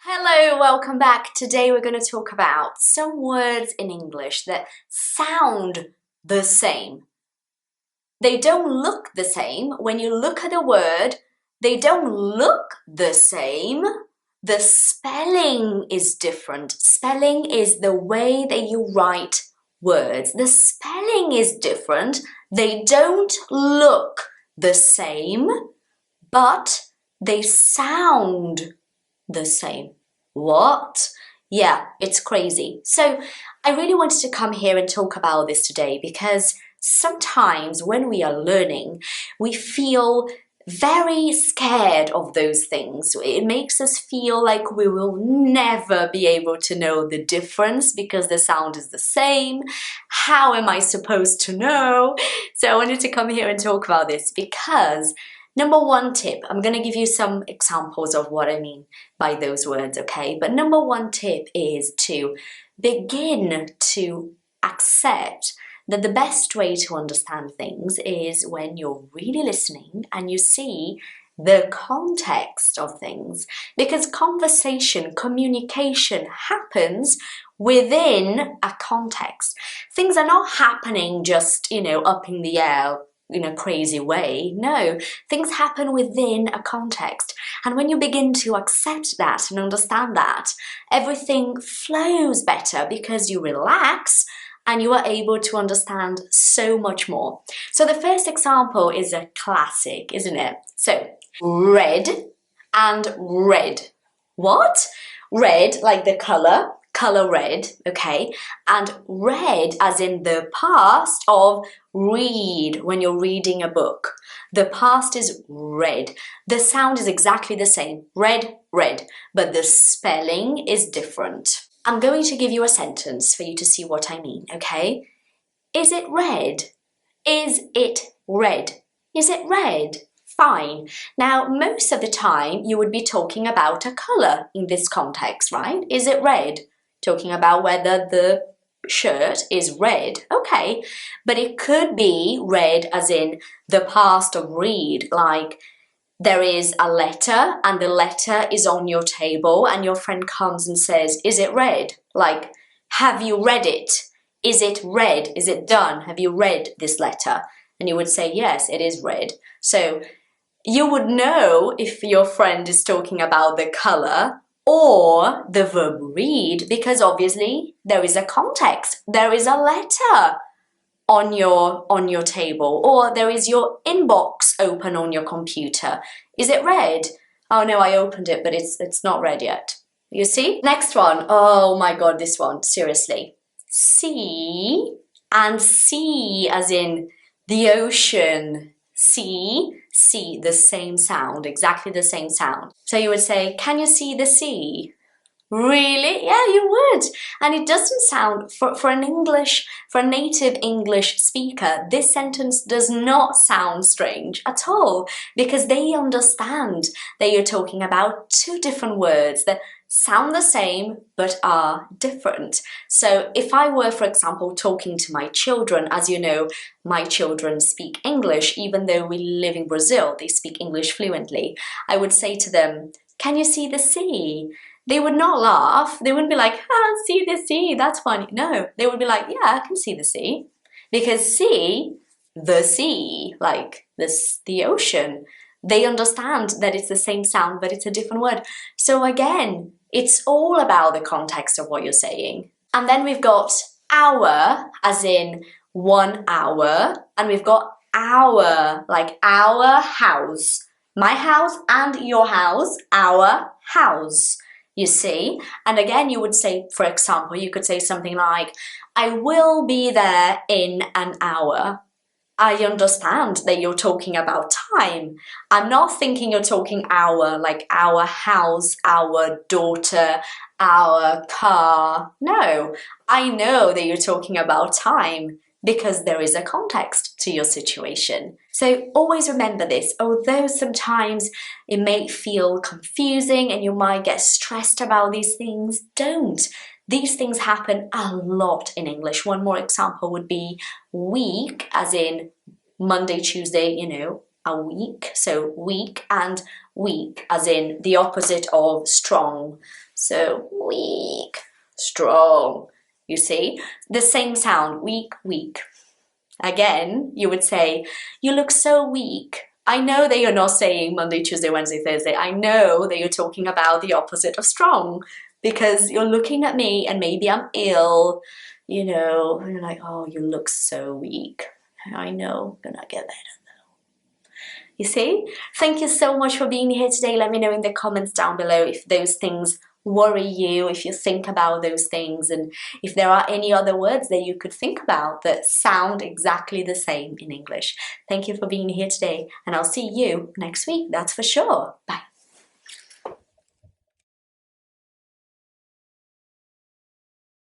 Hello, welcome back. Today we're going to talk about some words in English that sound the same. They don't look the same. When you look at a word, they don't look the same. The spelling is different. Spelling is the way that you write words. The spelling is different. They don't look the same, but they sound the same. What? Yeah, it's crazy. So I really wanted to come here and talk about this today because sometimes when we are learning, we feel very scared of those things. It makes us feel like we will never be able to know the difference because the sound is the same. How am I supposed to know? So I wanted to come here and talk about this because number one tip, I'm going to give you some examples of what I mean by those words, okay? But number one tip is to begin to accept that the best way to understand things is when you're really listening and you see the context of things. Because conversation, communication happens within a context. Things are not happening just, up in the air in a crazy way. No, things happen within a context. And when you begin to accept that and understand that, everything flows better because you relax and you are able to understand so much more. So the first example is a classic, isn't it? So, red and red. What? Red, like the color red, okay? And read as in the past of read, when you're reading a book. The past is read. The sound is exactly the same, read, but the spelling is different. I'm going to give you a sentence for you to see what I mean, okay? Is it red? Is it red? Is it red? Fine. Now, most of the time, you would be talking about a color in this context, right? Is it red? Talking about whether the shirt is red. Okay, but it could be red as in the past of read, like there is a letter and the letter is on your table and your friend comes and says, is it red? Like, have you read it? Is it read? Is it done? Have you read this letter? And you would say, yes, it is red. So you would know if your friend is talking about the color or the verb read, because obviously there is a context. There is a letter on your table, or there is your inbox open on your computer. Is it red? Oh no, I opened it, but it's not red yet. You see? Next one. Oh my God, this one, seriously. See and sea as in the ocean. See, the same sound, exactly the same sound. So you would say, can you see the sea? Really? Yeah, you would. And it doesn't sound, for a native English speaker, this sentence does not sound strange at all because they understand that you're talking about two different words that sound the same but are different. So if I were, for example, talking to my children, as you know, my children speak English, even though we live in Brazil, they speak English fluently. I would say to them, can you see the sea? They would not laugh. They wouldn't be like, see the sea, that's funny. No, they would be like, yeah, I can see the sea. Because see, the sea, like this, the ocean, they understand that it's the same sound, but it's a different word. So again, it's all about the context of what you're saying. And then we've got hour, as in 1 hour, and we've got our, like our house. My house and your house, our house. You see? And again, you would say, for example, you could say something like, I will be there in an hour. I understand that you're talking about time. I'm not thinking you're talking hour, like our house, our daughter, our car. No, I know that you're talking about time because there is a context to your situation. So always remember this, although sometimes it may feel confusing and you might get stressed about these things, don't. These things happen a lot in English. One more example would be week, as in Monday, Tuesday, a week. So week, and weak, as in the opposite of strong. So weak, strong. You see? The same sound, weak, weak. Again, you would say, you look so weak. I know that you're not saying Monday, Tuesday, Wednesday, Thursday. I know that you're talking about the opposite of strong because you're looking at me and maybe I'm ill, you know, and you're like, oh, you look so weak. I know, gonna get better though. You see? Thank you so much for being here today. Let me know in the comments down below if those things worry you, if you think about those things, and if there are any other words that you could think about that sound exactly the same in English. Thank you for being here today, and I'll see you next week, that's for sure. Bye.